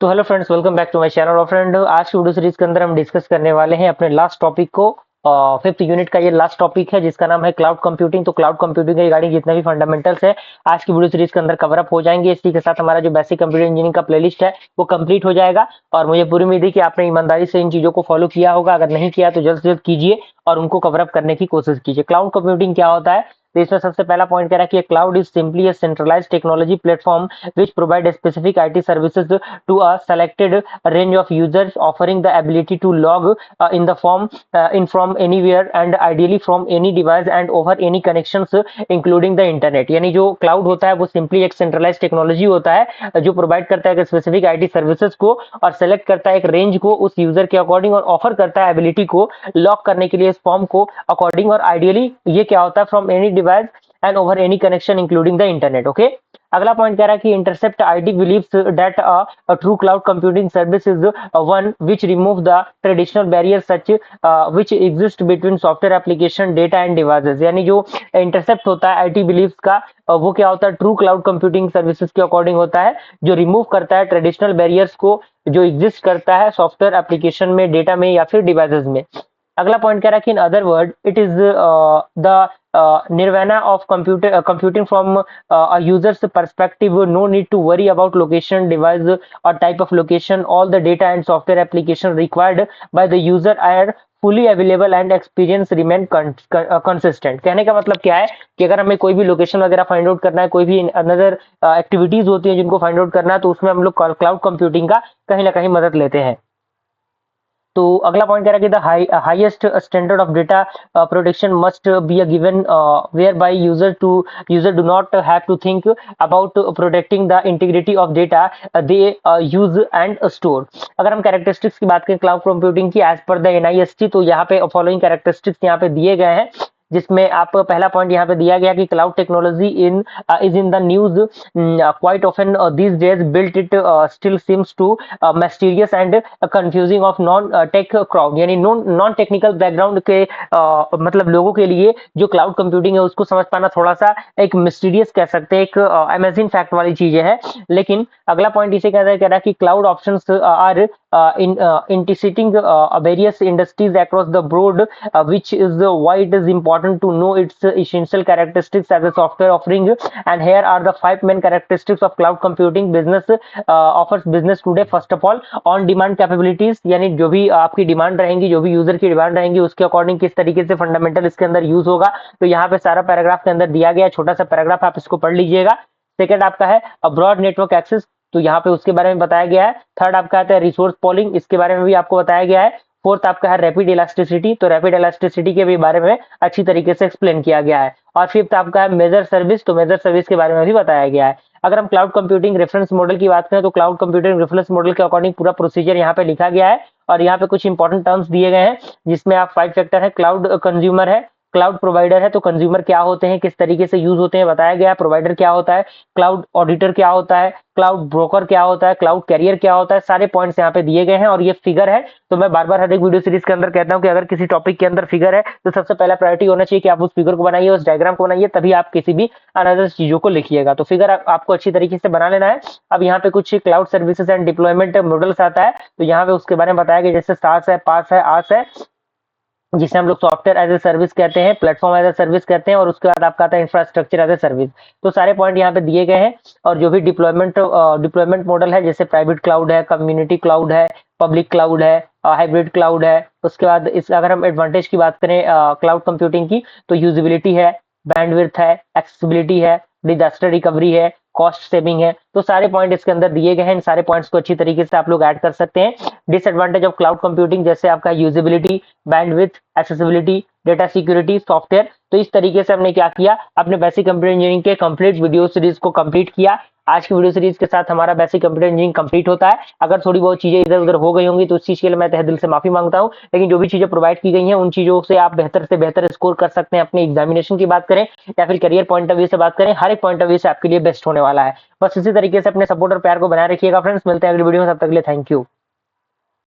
तो hello friends, welcome back to my channel. और friend, आज की वीडियो सीरीज के अंदर हम डिस्कस करने वाले हैं अपने लास्ट टॉपिक को। फिफ्थ यूनिट का ये लास्ट टॉपिक है जिसका नाम है क्लाउड कंप्यूटिंग। तो क्लाउड कंप्यूटिंग के रिगार्डिंग जितने भी फंडामेंटल्स है आज की वीडियो सीरीज के अंदर कवर अप हो जाएंगे। इसी के साथ हमारा जो बेसिक कंप्यूटर इंजीनियरिंग का प्लेलिस्ट है वो कंप्लीट हो जाएगा। और मुझे पूरी उम्मीद है कि आपने ईमानदारी से इन चीजों को फॉलो किया होगा। अगर नहीं किया तो जल्द से जल्द कीजिए और उनको कवर अप करने की कोशिश कीजिए। क्लाउड कंप्यूटिंग क्या होता है? तो इसमें सबसे पहला पॉइंट कह रहा है कि cloud is simply A centralised technology platform which provide specific IT services to a selected range of users, offering the ability to log in the form in from anywhere and ideally from any device and over any connections including the internet। यानी जो cloud होता है वो simply एक centralise technology होता है जो provide करता है स्पेसिफिक आईटी सर्विसेज को और सेलेक्ट करता है एक रेंज को उस यूजर के अकॉर्डिंग और ऑफर करता है एबिलिटी को लॉक करने के लिए इस फॉर्म को अकॉर्डिंग। और आइडियली ये क्या होता है? From any device and over any connection including the internet. Okay, अगला पॉइंट कह रहा है कि intercept ID believes that a true cloud computing service is one which remove the traditional barrier such which exist between software application data end devices. यानी जो intercept होता है IT beliefs का वो क्या होता है? ट्रू क्लाउड कंप्यूटिंग सर्विसेज के अकॉर्डिंग होता है जो रिमूव करता है ट्रेडिशनल बैरियर्स को जो एग्जिस्ट करता है सॉफ्टवेयर एप्लीकेशन में, डेटा में या फिर डिवाइसेस में। अगला पॉइंट कह रहा है कि in other word it is the nirvana of computing from a user's perspective. No need to worry about location, device or type of location. All the data and software application required by the user are fully available and experience remain consistent। कहने का मतलब क्या है कि अगर हमें कोई भी लोकेशन वगैरह फाइंड आउट करना है, कोई भी अनदर एक्टिविटीज होती है जिनको फाइंड आउट करना है, तो उसमें हम लोग क्लाउड कंप्यूटिंग का कहीं ना कहीं मदद लेते हैं। तो अगला पॉइंट कह रहा है कि the highest standard of data protection must be a given whereby user do not have to think about protecting the integrity of data they use and store. अगर हम कैरेक्टरिस्टिक्स की बात करें क्लाउड कंप्यूटिंग की as पर the NIST, तो यहाँ पे फॉलोइंग कैरेक्टरिस्टिक्स यहाँ पे दिए गए हैं, जिसमें आप पहला पॉइंट यहाँ पे दिया गया कि cloud technology is in the news quite often these days built it still seems too mysterious and confusing of non tech crowd. यानी नॉन टेक्निकल बैकग्राउंड के मतलब लोगों के लिए जो क्लाउड कंप्यूटिंग है उसको समझ पाना थोड़ा सा एक मिस्टीरियस कह सकते हैं, एक अमेजिंग फैक्ट वाली चीजें है। लेकिन अगला पॉइंट इसे कह रहा है कि cloud options are integrating various industries across the board, which is why it is important to know its essential characteristics as a software offering। And here are the 5 main characteristics of cloud computing business offers business today। First of all, on demand capabilities, यानी जो भी आपकी demand रहेंगी, जो भी user की demand रहेंगी उसके अकॉर्डिंग किस तरीके से फंडामेंटल इसके अंदर यूज होगा, तो यहाँ पे सारा पैराग्राफ के अंदर दिया गया, छोटा सा पैराग्राफ, आप इसको पढ़ लीजिएगा। सेकंड आपका है ब्रॉड नेटवर्क एक्सेस, तो यहाँ पे उसके बारे में बताया गया है। थर्ड आपका आता है रिसोर्स पॉलिंग, इसके बारे में भी आपको बताया गया है। फोर्थ आपका है रैपिड इलास्टिसिटी, तो रैपिड इलास्टिसिटी के भी बारे में अच्छी तरीके से एक्सप्लेन किया गया है। और फिफ्थ आपका है मेजर सर्विस, तो मेजर सर्विस के बारे में भी बताया गया है। अगर हम क्लाउड कंप्यूटिंग रेफरेंस मॉडल की बात करें तो क्लाउड कंप्यूटिंग रेफरेंस मॉडल के अकॉर्डिंग पूरा प्रोसीजर यहाँ पे लिखा गया है और यहाँ पे कुछ इंपॉर्टेंट टर्म्स दिए गए हैं जिसमें आप 5 फैक्टर है। क्लाउड कंज्यूमर है, क्लाउड प्रोवाइडर है, तो कंज्यूमर क्या होते हैं, किस तरीके से यूज होते हैं बताया गया है। प्रोवाइडर क्या होता है, क्लाउड ऑडिटर क्या होता है, क्लाउड ब्रोकर क्या होता है, क्लाउड कैरियर क्या होता है, सारे पॉइंट्स यहाँ पे दिए गए हैं। और ये फिगर है, तो मैं बार बार हर एक वीडियो सीरीज के अंदर कहता हूँ कि अगर किसी टॉपिक के अंदर फिगर है तो सबसे पहला प्रायोरिटी होना चाहिए कि आप उस फिगर को बनाइए, उस डायग्राम को बनाइए, तभी आप किसी भी अनदर चीजों को लिखिएगा। तो फिगर आपको अच्छी तरीके से बना लेना है। अब यहाँ पे कुछ cloud services and deployment models आता है, तो यहाँ पे उसके बारे में बताया गया, जैसे सास है, पास है, आस है, जिसे हम लोग सॉफ्टवेयर एज ए सर्विस कहते हैं, प्लेटफॉर्म एज ए सर्विस कहते हैं, और उसके बाद आपका आता है इंफ्रास्ट्रक्चर एज ए सर्विस। तो सारे पॉइंट यहाँ पे दिए गए हैं। और जो भी डिप्लॉयमेंट मॉडल है, जैसे प्राइवेट क्लाउड है, कम्युनिटी क्लाउड है, पब्लिक क्लाउड है, हाइब्रिड क्लाउड है। उसके बाद इस अगर हम एडवांटेज की बात करें क्लाउड कंप्यूटिंग की, तो यूजिबिलिटी है, बैंडविड्थ है, एक्सेसिबिलिटी है, डिजास्टर रिकवरी है, कॉस्ट सेविंग है। तो सारे पॉइंट इसके अंदर दिए गए हैं, इन सारे पॉइंट्स को अच्छी तरीके से आप लोग ऐड कर सकते हैं। डिसएडवांटेज ऑफ क्लाउड कंप्यूटिंग जैसे आपका usability, bandwidth, accessibility, data security, software. तो इस तरीके से हमने क्या किया, अपने बेसिक कंप्यूटर इंजीनियरिंग के कंप्लीट वीडियो सीरीज को कंप्लीट किया। आज की वीडियो सीरीज के साथ हमारा बेसिक कंप्यूटर इंजीनियरिंग कंप्लीट होता है। अगर थोड़ी बहुत चीजें इधर उधर हो गई होंगी तो उस चीज के लिए मैं तहे दिल से माफी मांगता हूं, लेकिन जो भी चीजें प्रोवाइड की गई हैं उन चीजों से आप बेहतर से बेहतर स्कोर कर सकते हैं। अपने एग्जामिनेशन की बात करें या फिर करियर पॉइंट ऑफ व्यू से बात करें, हर एक पॉइंट ऑफ व्यू से आपके लिए बेस्ट होने वाला है। बस इसी तरीके से अपने सपोर्ट और प्यार को बनाए रखिएगा फ्रेंड्स। मिलते हैं अगली वीडियो में, तब तक के लिए थैंक यू।